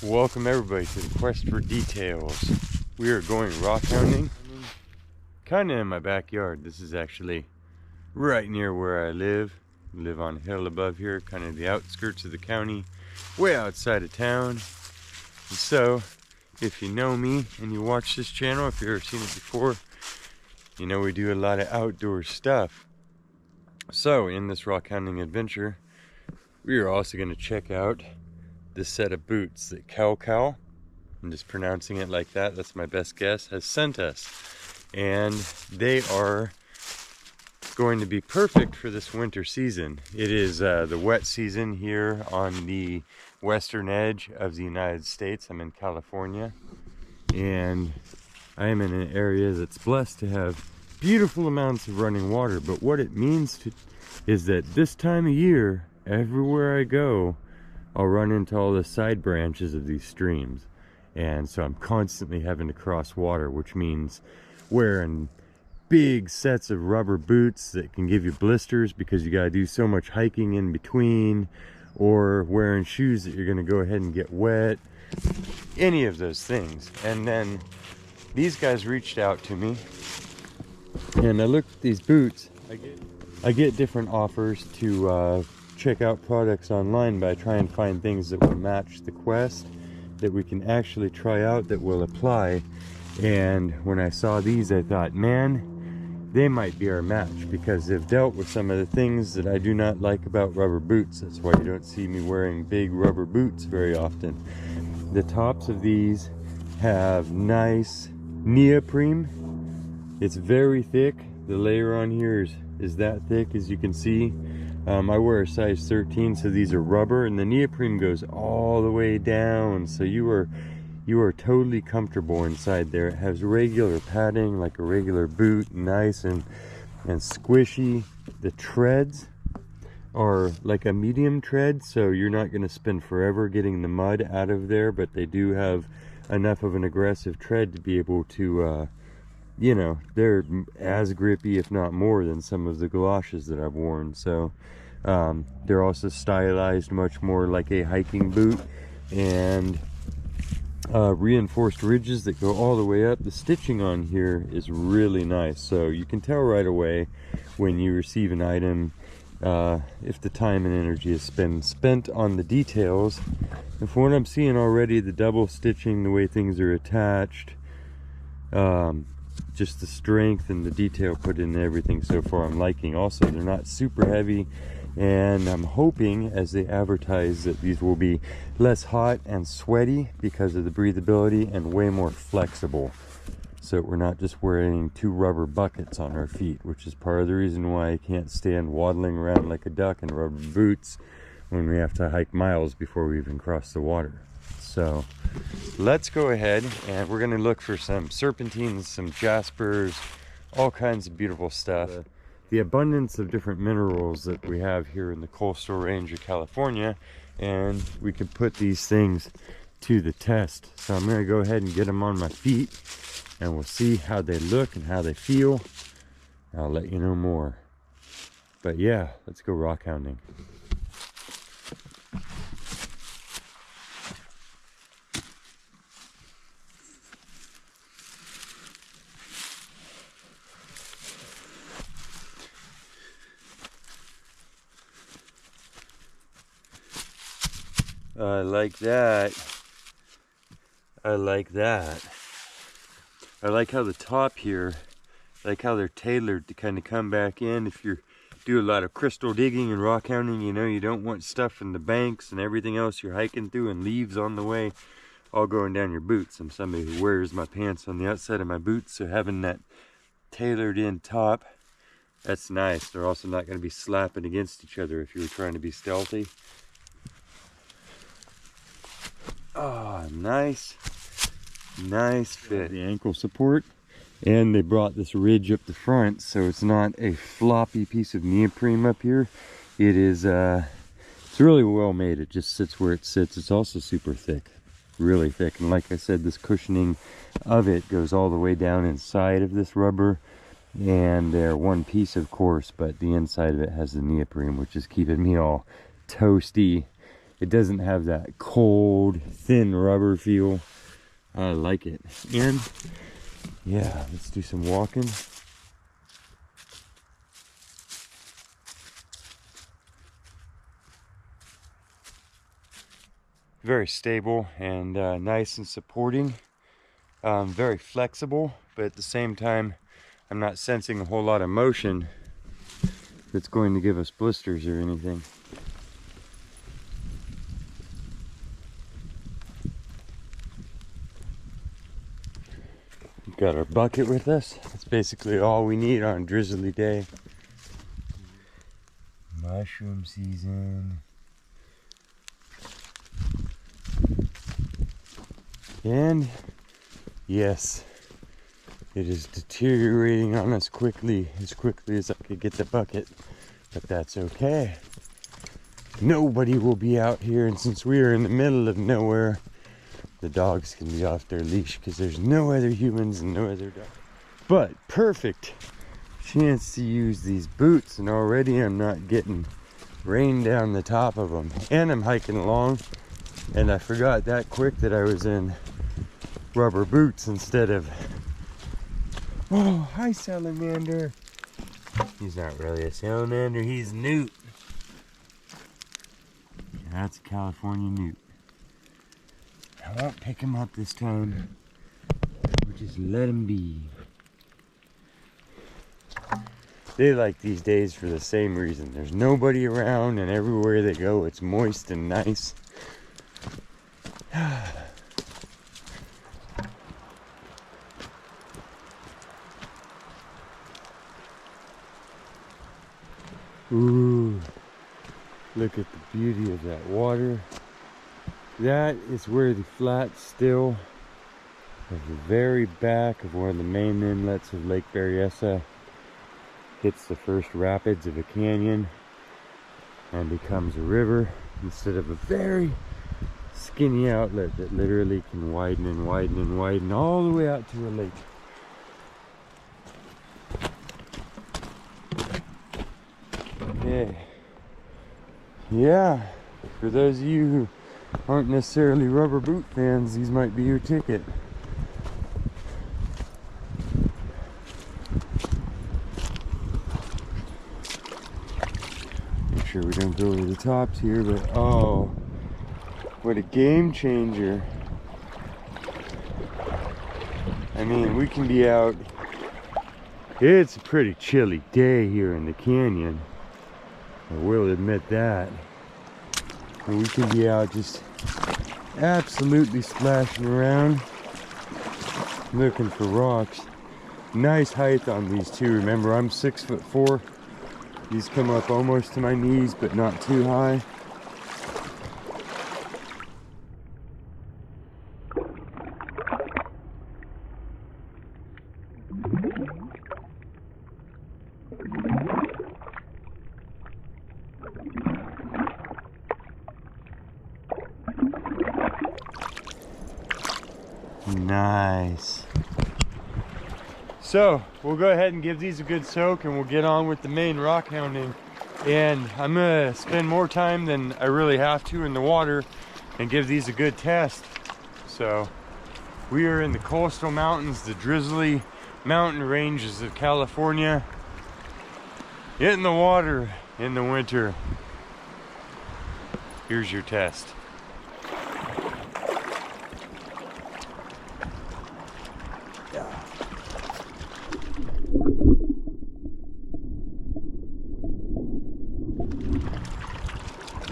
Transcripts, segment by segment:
Welcome everybody to the quest for details. We are going rock hounding, kind of in my backyard. This is actually right near where I live. We live on a hill above here, kind of the outskirts of the county, way outside of town. And so, if you know me and you watch this channel, if you've ever seen it before, you know we do a lot of outdoor stuff. So, in this rock hounding adventure, we are also going to check out this set of boots that Cal, I'm just pronouncing it like that, that's my best guess, has sent us. And they are going to be perfect for this winter season. It is the wet season here on the western edge of the United States. I'm in California, and I am in an area that's blessed to have beautiful amounts of running water. But what it means is that this time of year, everywhere I go, I'll run into all the side branches of these streams, and so I'm constantly having to cross water, which means wearing big sets of rubber boots that can give you blisters because you got to do so much hiking in between, or wearing shoes that you're going to go ahead and get wet, any of those things. And then these guys reached out to me, and I looked at these boots. I get different offers to check out products online, but I try and find things that will match the quest, that we can actually try out, that will apply. And when I saw these, I thought, man, they might be our match, because they've dealt with some of the things that I do not like about rubber boots. That's why you don't see me wearing big rubber boots very often. The tops of these have nice neoprene. It's very thick. The layer on here is that thick, as you can see. I wear a size 13, so these are rubber, and the neoprene goes all the way down, so you are totally comfortable inside there. It has regular padding like a regular boot, nice and squishy. The treads are like a medium tread, so you're not going to spend forever getting the mud out of there, but they do have enough of an aggressive tread to be able to you know, they're as grippy, if not more, than some of the galoshes that I've worn. So they're also stylized much more like a hiking boot, and reinforced ridges that go all the way up. The stitching on here is really nice, so you can tell right away when you receive an item if the time and energy has been spent on the details. And from what I'm seeing already, the double stitching, the way things are attached, just the strength and the detail put in everything so far, I'm liking. Also, they're not super heavy, and I'm hoping, as they advertise, that these will be less hot and sweaty because of the breathability, and way more flexible, so we're not just wearing two rubber buckets on our feet, which is part of the reason why I can't stand waddling around like a duck in rubber boots when we have to hike miles before we even cross the water. So let's go ahead, and we're going to look for some serpentines, some jaspers, all kinds of beautiful stuff. The abundance of different minerals that we have here in the coastal range of California, and we can put these things to the test. So I'm going to go ahead and get them on my feet, and we'll see how they look and how they feel. I'll let you know more. But yeah, let's go rock hounding. I like that. I like that. I like how the top here, like how they're tailored to kind of come back in. If you do a lot of crystal digging and rock hounding, you know, you don't want stuff in the banks and everything else you're hiking through, and leaves on the way all going down your boots. I'm somebody who wears my pants on the outside of my boots, so having that tailored in top, that's nice. They're also not going to be slapping against each other if you were trying to be stealthy. Oh, nice fit. The ankle support, and they brought this ridge up the front, so it's not a floppy piece of neoprene up here. It is it's really well made. It just sits where it sits. It's also super thick, really thick, and like I said, this cushioning of it goes all the way down inside of this rubber, and they're one piece, of course, but the inside of it has the neoprene, which is keeping me all toasty It doesn't have that cold, thin rubber feel. I like it. And yeah, let's do some walking. Very stable and nice and supporting. Very flexible, but at the same time, I'm not sensing a whole lot of motion that's going to give us blisters or anything. We've got our bucket with us. That's basically all we need on a drizzly day. Mushroom season. And yes, it is deteriorating on us quickly, as quickly as I could get the bucket, but that's okay. Nobody will be out here, and since we are in the middle of nowhere, the dogs can be off their leash because there's no other humans and no other dogs. But perfect chance to use these boots, and already I'm not getting rain down the top of them. And I'm hiking along, and I forgot that quick that I was in rubber boots instead of... Oh, hi salamander. He's not really a salamander, he's a newt. That's a California newt. I won't pick him up this time. We'll just let him be. They like these days for the same reason. There's nobody around, and everywhere they go it's moist and nice. Ooh, look at the beauty of that water. That is where the flat still of the very back of one of the main inlets of Lake Berryessa hits the first rapids of a canyon and becomes a river instead of a very skinny outlet that literally can widen and widen and widen all the way out to a lake. Okay. Yeah, for those of you who aren't necessarily rubber boot fans, these might be your ticket. Make sure we don't go over the tops here, but oh, what a game changer. I mean, we can be out. It's a pretty chilly day here in the canyon. I will admit that. And we can be out just absolutely splashing around, looking for rocks. Nice height on these too. Remember, I'm 6'4". These come up almost to my knees, but not too high. Nice. So we'll go ahead and give these a good soak, and we'll get on with the main rock hounding. And I'm gonna spend more time than I really have to in the water and give these a good test. So we are in the coastal mountains, the drizzly mountain ranges of California, in the water in the winter. Here's your test.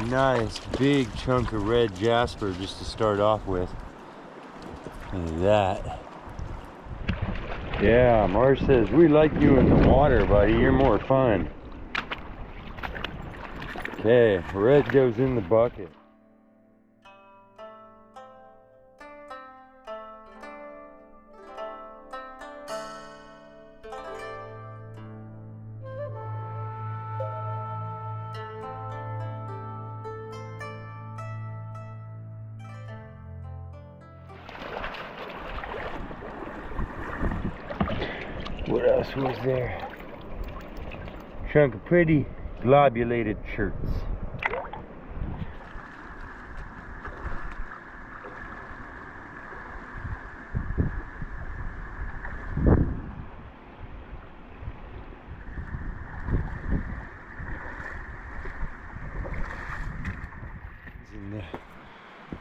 Nice big chunk of red Jasper just to start off with. Look at that. Yeah, Marsh says, we like you in the water, buddy. You're more fun. Okay, red goes in the bucket. What else was there? Chunk of pretty globulated shirts.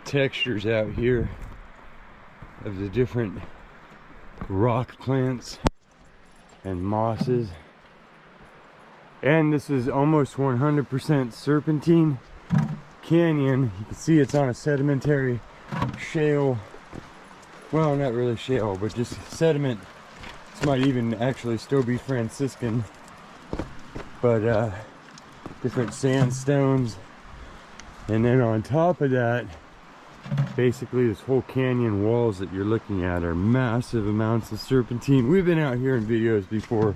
textures out here of the different rock plants and mosses. And this is almost 100% serpentine canyon. You can see it's on a sedimentary shale. Well, not really shale, but just sediment. This might even actually still be Franciscan. But different sandstones. And then on top of that, basically this whole canyon walls that you're looking at are massive amounts of serpentine. We've been out here in videos before,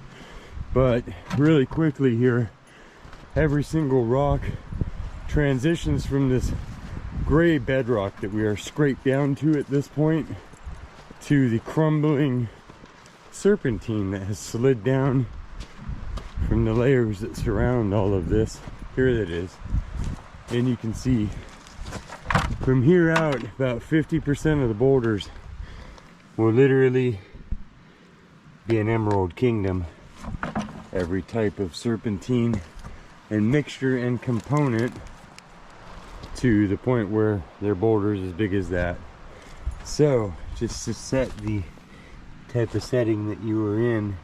but really quickly here, every single rock transitions from this gray bedrock that we are scraped down to at this point to the crumbling serpentine that has slid down from the layers that surround all of this. Here it is. And you can see from here out, about 50% of the boulders will literally be an emerald kingdom. Every type of serpentine and mixture and component, to the point where they're boulders as big as that. So just to set the type of setting that you are in,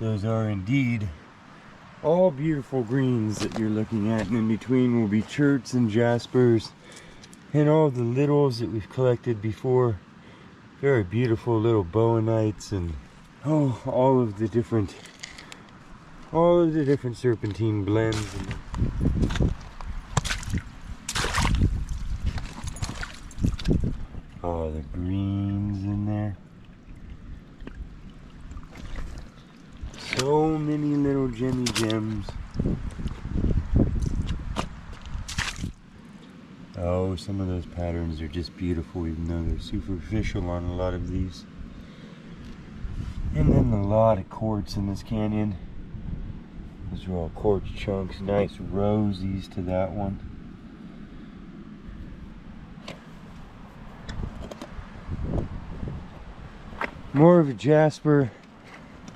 those are indeed all beautiful greens that you're looking at, and in between will be cherts and jaspers and all the littles that we've collected before. Very beautiful little bowenites and all of the different serpentine blends. Oh, the greens in there. So many little gemmy gems. Oh, some of those patterns are just beautiful, even though they're superficial on a lot of these. And then a lot of quartz in this canyon. Those are all quartz chunks, nice rosies to that one. More of a Jasper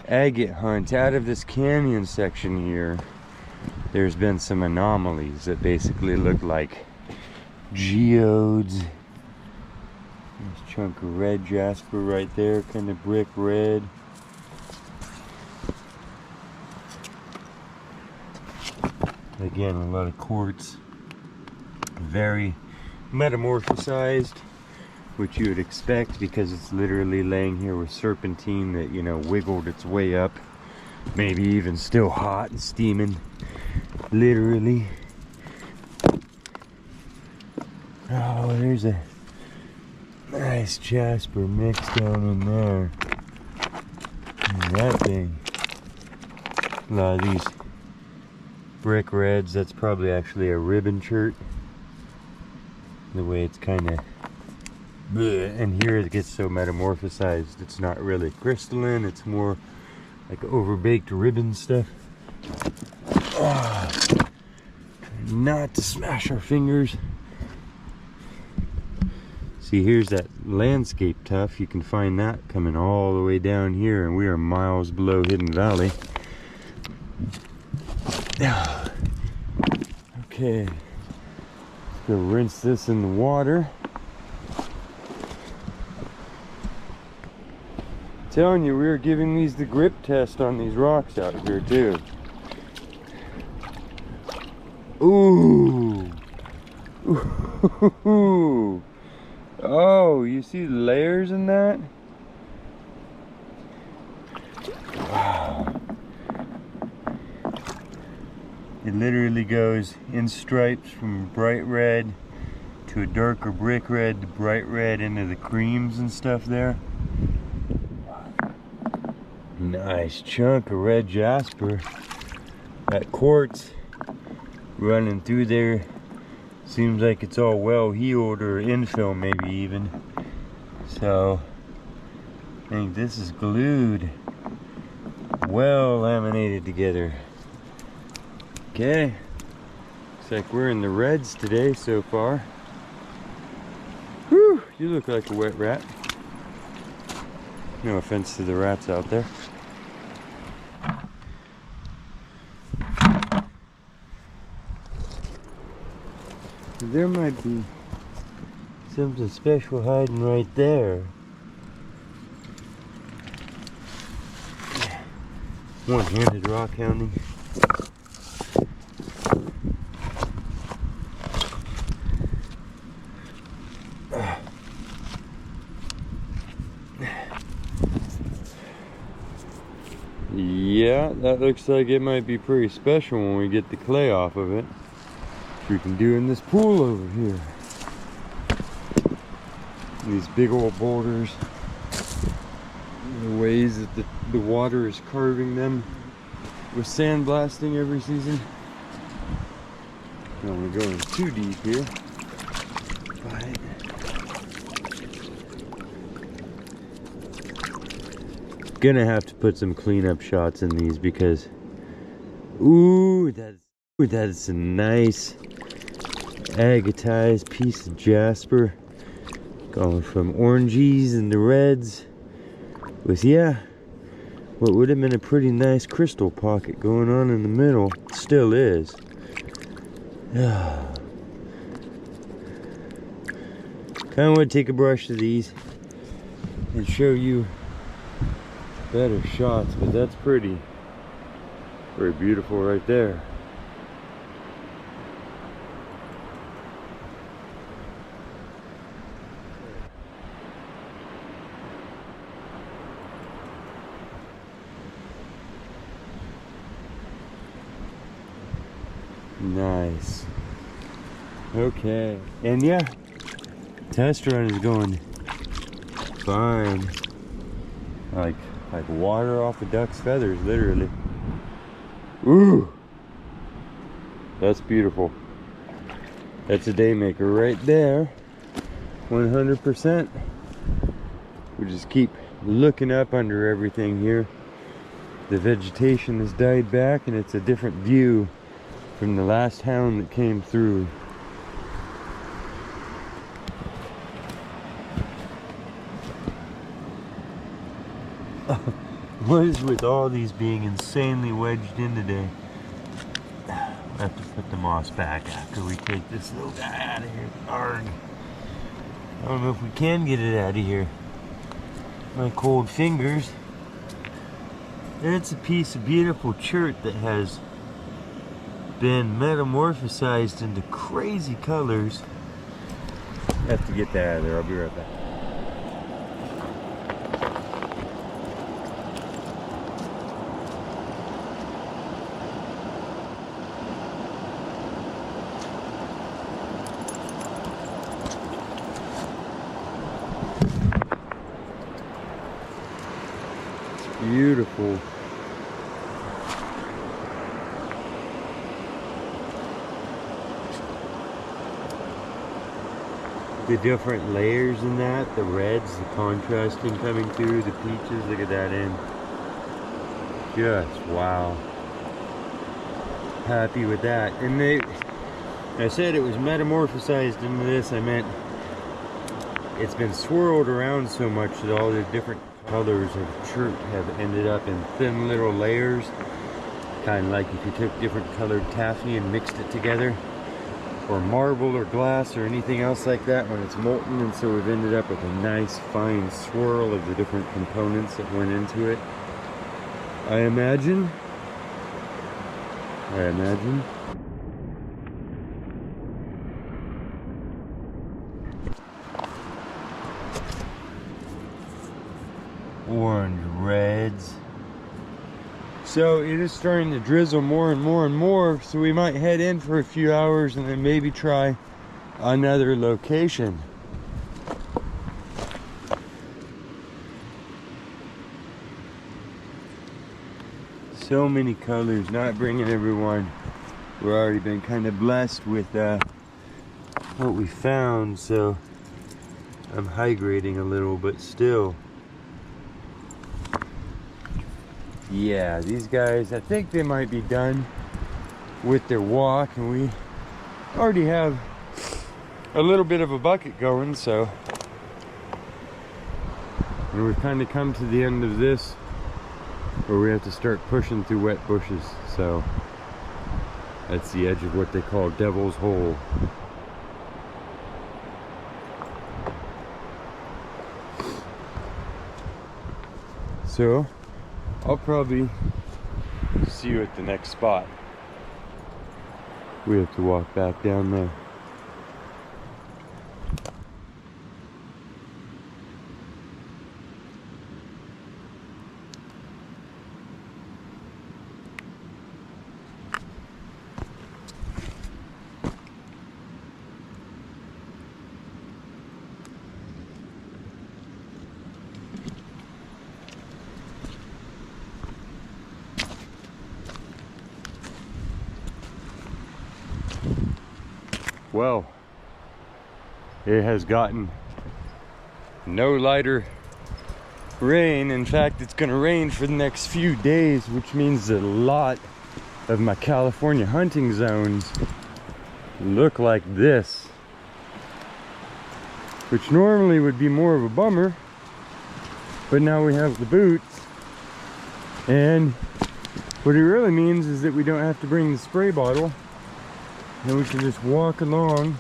agate hunt. Out of this canyon section here, there's been some anomalies that basically look like geodes. There's a chunk of red jasper right there, kind of brick red. Again, a lot of quartz, very metamorphosized, which you would expect because it's literally laying here with serpentine that, you know, wiggled its way up, maybe even still hot and steaming, literally. Oh, there's a nice jasper mix down in there. And that thing, a lot of these brick reds, that's probably actually a ribbon chert, the way it's kind of, and here it gets so metamorphosized, it's not really crystalline, it's more like overbaked ribbon stuff. Oh, not to smash our fingers. See, here's that landscape tuff. You can find that coming all the way down here, and we are miles below Hidden Valley. Okay, let's go rinse this in the water. I'm telling you, we are giving these the grip test on these rocks out here too. Ooh. Ooh. Oh, you see the layers in that? Wow. It literally goes in stripes from bright red to a darker brick red to bright red into the creams and stuff there. Nice chunk of red jasper. That quartz running through there seems like it's all well healed, or infill maybe even. So I think this is glued, well laminated together. Okay, looks like we're in the reds today so far. Whew, you look like a wet rat. No offense to the rats out there. There might be Something special hiding right there. One-handed rock hounding. Yeah, that looks like it might be pretty special when we get the clay off of it. Which we can do in this pool over here. These big old boulders. The ways that the water is carving them with sandblasting every season. Don't want to go in too deep here. But gonna have to put some cleanup shots in these because ooh, that's a nice agatized piece of Jasper. Going from orangies into reds with, yeah, what would have been a pretty nice crystal pocket going on in the middle. Still is. Kind of want to take a brush to these and show you better shots, but that's pretty beautiful right there. Nice. Okay, and yeah, test run is going fine. Like water off a duck's feathers, literally. Ooh, that's beautiful. That's a day maker right there. 100%. We just keep looking up under everything here. The vegetation has died back and it's a different view from the last hound that came through. What is with all these being insanely wedged in today? I have to put the moss back after we take this little guy out of here. Arg. I don't know if we can get it out of here. My cold fingers. It's a piece of beautiful chert that has been metamorphosized into crazy colors. I have to get that out of there. I'll be right back. Beautiful. The different layers in that, the reds, the contrasting coming through, the peaches, look at that in. Just wow. Happy with that. And I said it was metamorphosized into this, I meant it's been swirled around so much that all the different colors of chert have ended up in thin little layers, kind of like if you took different colored taffy and mixed it together, or marble or glass or anything else like that when it's molten. And so we've ended up with a nice fine swirl of the different components that went into it. I imagine. Orange reds. So it is starting to drizzle more and more and more, so we might head in for a few hours and then maybe try another location. So many colors, not bringing everyone. We've already been kind of blessed with what we found, so I'm high grading a little, but still. Yeah, these guys, I think they might be done with their walk, and we already have a little bit of a bucket going, so. And we've kind of come to the end of this where we have to start pushing through wet bushes, so that's the edge of what they call Devil's Hole. So I'll probably see you at the next spot. We have to walk back down there. Well, it has gotten no lighter rain. In fact, it's going to rain for the next few days, which means that a lot of my California hunting zones look like this, which normally would be more of a bummer, but now we have the boots, and what it really means is that we don't have to bring the spray bottle. Then we can just walk along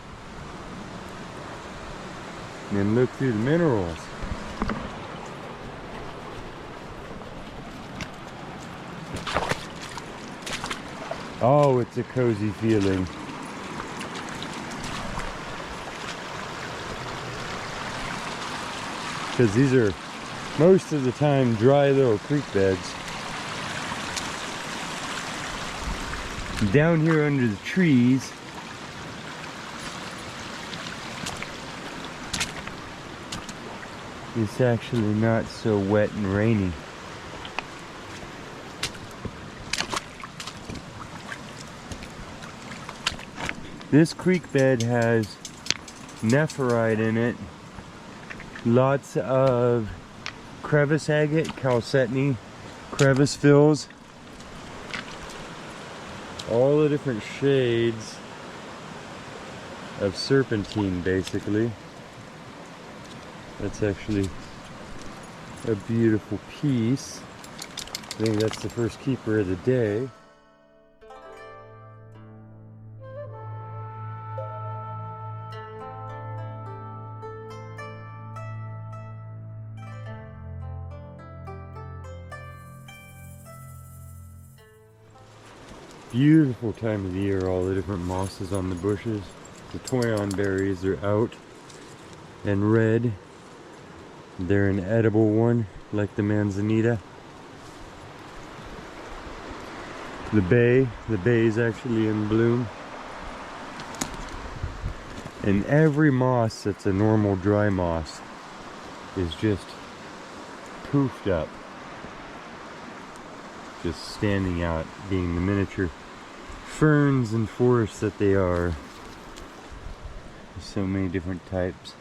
and look through the minerals. Oh, it's a cozy feeling. Because these are most of the time dry little creek beds. Down here under the trees, it's actually not so wet and rainy. This creek bed has nephrite in it, lots of crevice agate, chalcedony, crevice fills, all the different shades of serpentine, basically. That's actually a beautiful piece. I think that's the first keeper of the day. Beautiful time of the year, all the different mosses on the bushes. The toyon berries are out and red. They're an edible one, like the manzanita. The bay is actually in bloom. And every moss that's a normal dry moss is just poofed up. Just standing out, being the miniature ferns and forests that they are. There's so many different types.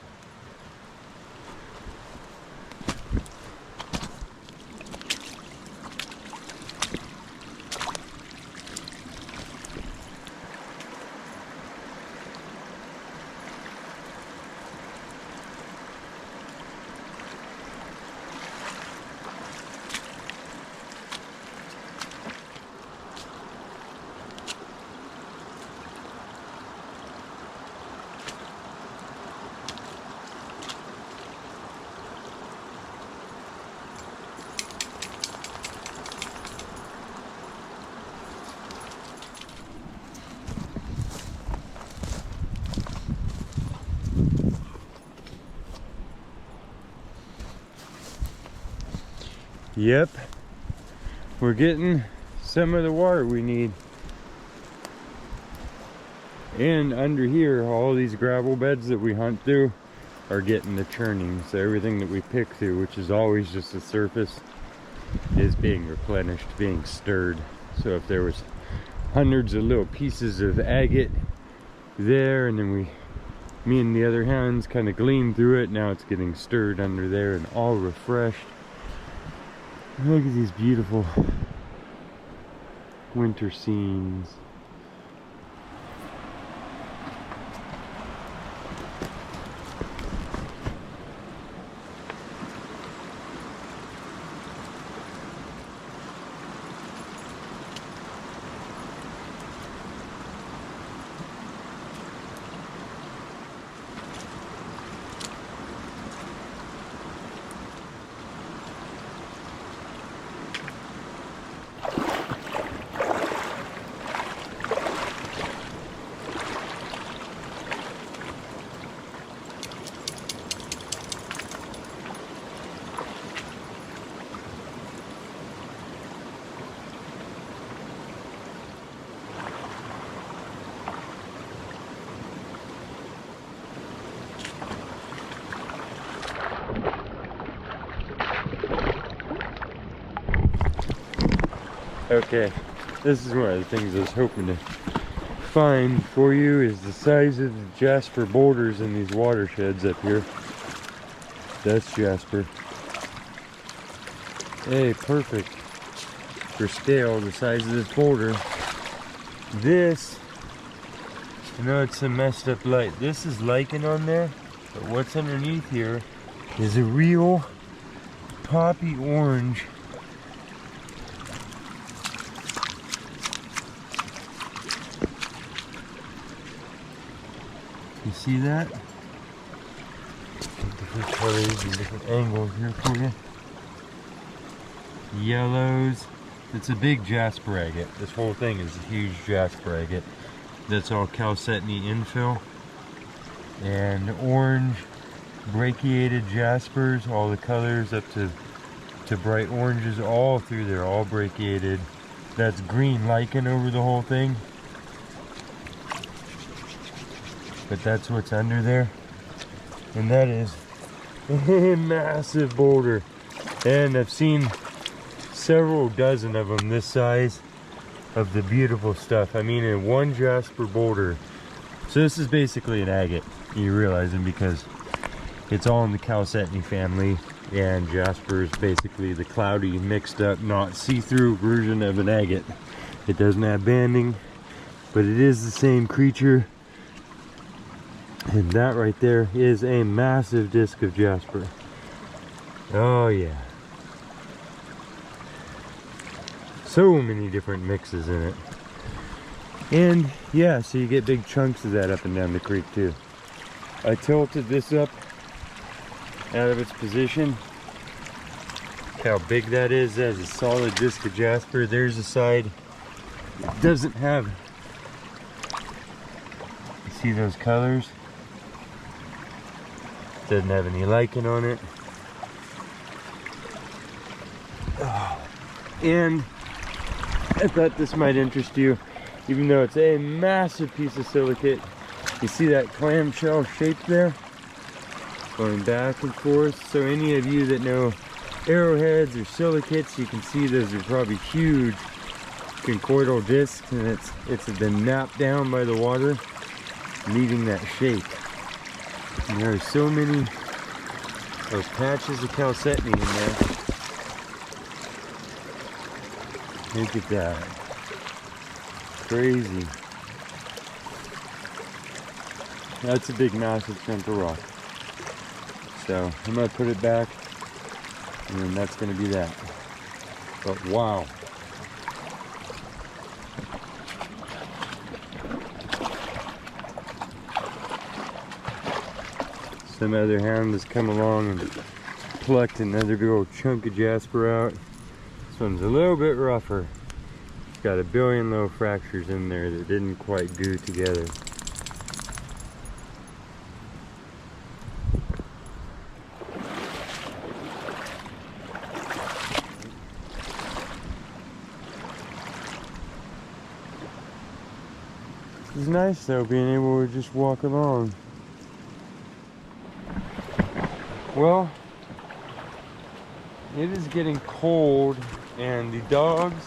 Yep, we're getting some of the water we need. And under here, all these gravel beds that we hunt through are getting the churning. So everything that we pick through, which is always just the surface, is being replenished, being stirred. So if there was hundreds of little pieces of agate there, and then me and the other hands kind of gleaned through it, now it's getting stirred under there and all refreshed. Look at these beautiful winter scenes. Okay, this is one of the things I was hoping to find for you, is the size of the Jasper boulders in these watersheds up here. That's Jasper. Hey, perfect for scale, the size of this boulder. This, I know it's a messed up light. This is lichen on there, but what's underneath here is a real poppy orange. You see that? Different colors and different angles here for you. Yellows. It's a big Jasper agate. This whole thing is a huge Jasper agate. That's all chalcedony infill. And orange brachiated Jaspers, all the colors up to bright oranges all through there, all brachiated. That's green lichen over the whole thing. But that's what's under there. And that is a massive boulder. And I've seen several dozen of them this size of the beautiful stuff. I mean, in one Jasper boulder. So this is basically an agate. You realizing, because it's all in the chalcedony family, and Jasper is basically the cloudy, mixed up, not see-through version of an agate. It doesn't have banding, but it is the same creature. And that right there is a massive disc of Jasper. Oh yeah. So many different mixes in it. And yeah, so you get big chunks of that up and down the creek too. I tilted this up out of its position. Look how big that is. That's a solid disc of Jasper. There's a side that doesn't have, you see those colors? Doesn't have any lichen on it. Oh. And I thought this might interest you, even though it's a massive piece of silicate. You see that clamshell shape there? Going back and forth. So any of you that know arrowheads or silicates, you can see those are probably huge conchoidal discs, and it's been napped down by the water, leaving that shape. And there are so many patches of chalcedony in there. Look at that. Crazy. That's a big, massive chunk of rock. So I'm going to put it back, and then that's going to be that. But wow. Some other hound has come along and plucked another big old chunk of Jasper out. This one's a little bit rougher. It's got a billion little fractures in there that didn't quite glue together. It's nice though, being able to just walk along. Well, it is getting cold, and the dogs,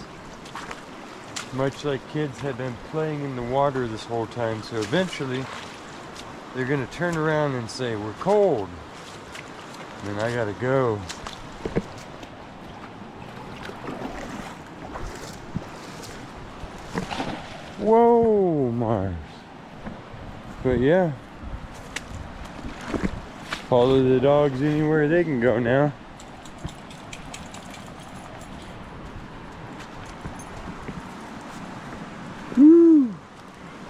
much like kids, have been playing in the water this whole time, so eventually they're gonna turn around and say, "We're cold," and then I gotta go. Whoa, Mars. But yeah, follow the dogs anywhere they can go now. Woo!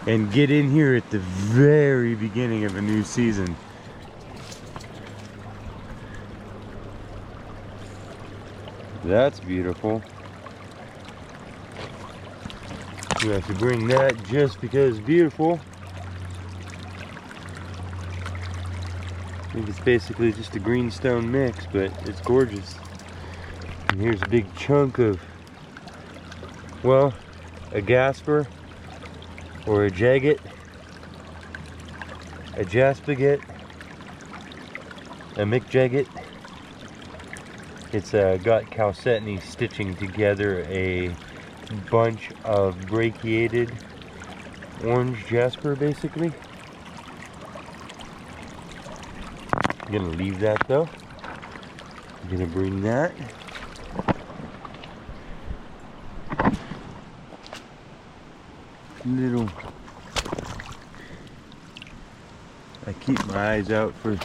And get in here at the very beginning of a new season. That's beautiful. You have to bring that just because it's beautiful. I think it's basically just a greenstone mix, but it's gorgeous. And here's a big chunk of, well, a Jasper, or a jagate, a jaspagate, a McJagate. It's got chalcedony stitching together a bunch of brachiated orange jasper, basically. I'm gonna leave that though. I'm gonna bring that. Little. I keep my eyes out for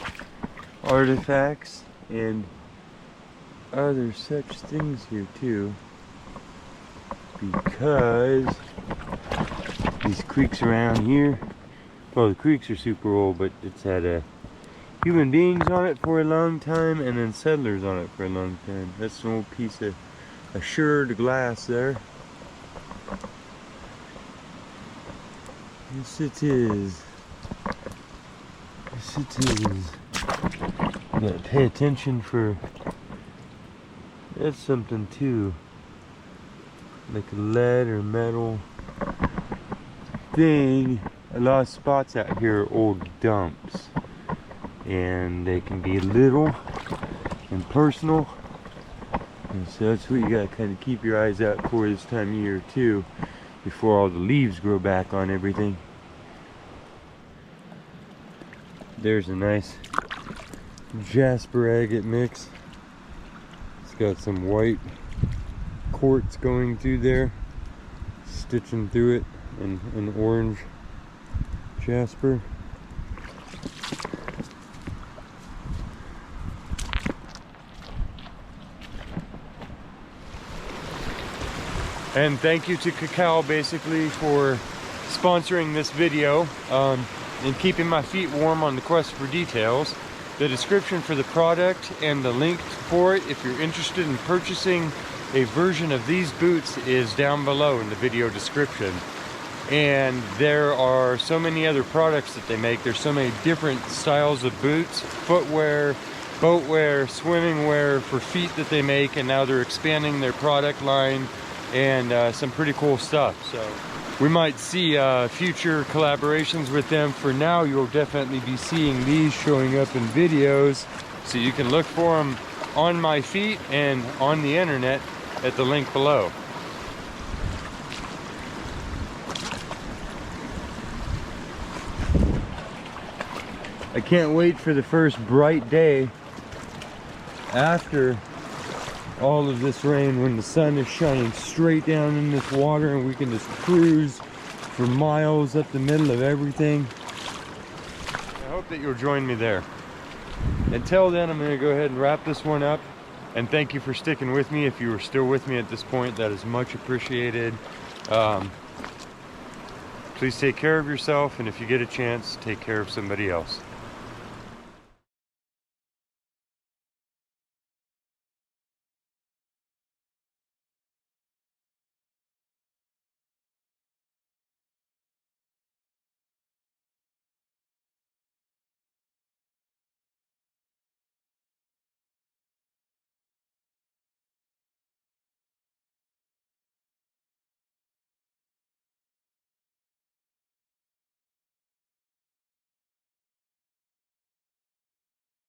artifacts and other such things here too, because these creeks around here, well, the creeks are super old, but it's had human beings on it for a long time and then settlers on it for a long time. That's an old piece of assured glass there. Yes it is. Yes it is. Gotta pay attention for, that's something too, like a lead or metal thing. A lot of spots out here are old dumps, and they can be little and personal, and so that's what you gotta kind of keep your eyes out for this time of year too, before all the leaves grow back on everything. There's a nice Jasper agate mix. It's got some white quartz going through there, stitching through it, and an orange Jasper. And thank you to Cacao basically for sponsoring this video and keeping my feet warm on the quest for details. The description for the product and the link for it, if you're interested in purchasing a version of these boots, is down below in the video description. And there are so many other products that they make. There's so many different styles of boots, footwear, boatwear, swimming wear for feet that they make, and now they're expanding their product line and some pretty cool stuff. So we might see future collaborations with them. For now, you'll definitely be seeing these showing up in videos, so you can look for them on my feet and on the internet at the link below. I can't wait for the first bright day after all of this rain, when the sun is shining straight down in this water and we can just cruise for miles up the middle of everything. I hope that you'll join me there. Until then, I'm going to go ahead and wrap this one up, and thank you for sticking with me. If you are still with me at this point, that is much appreciated. Please take care of yourself, and if you get a chance, take care of somebody else.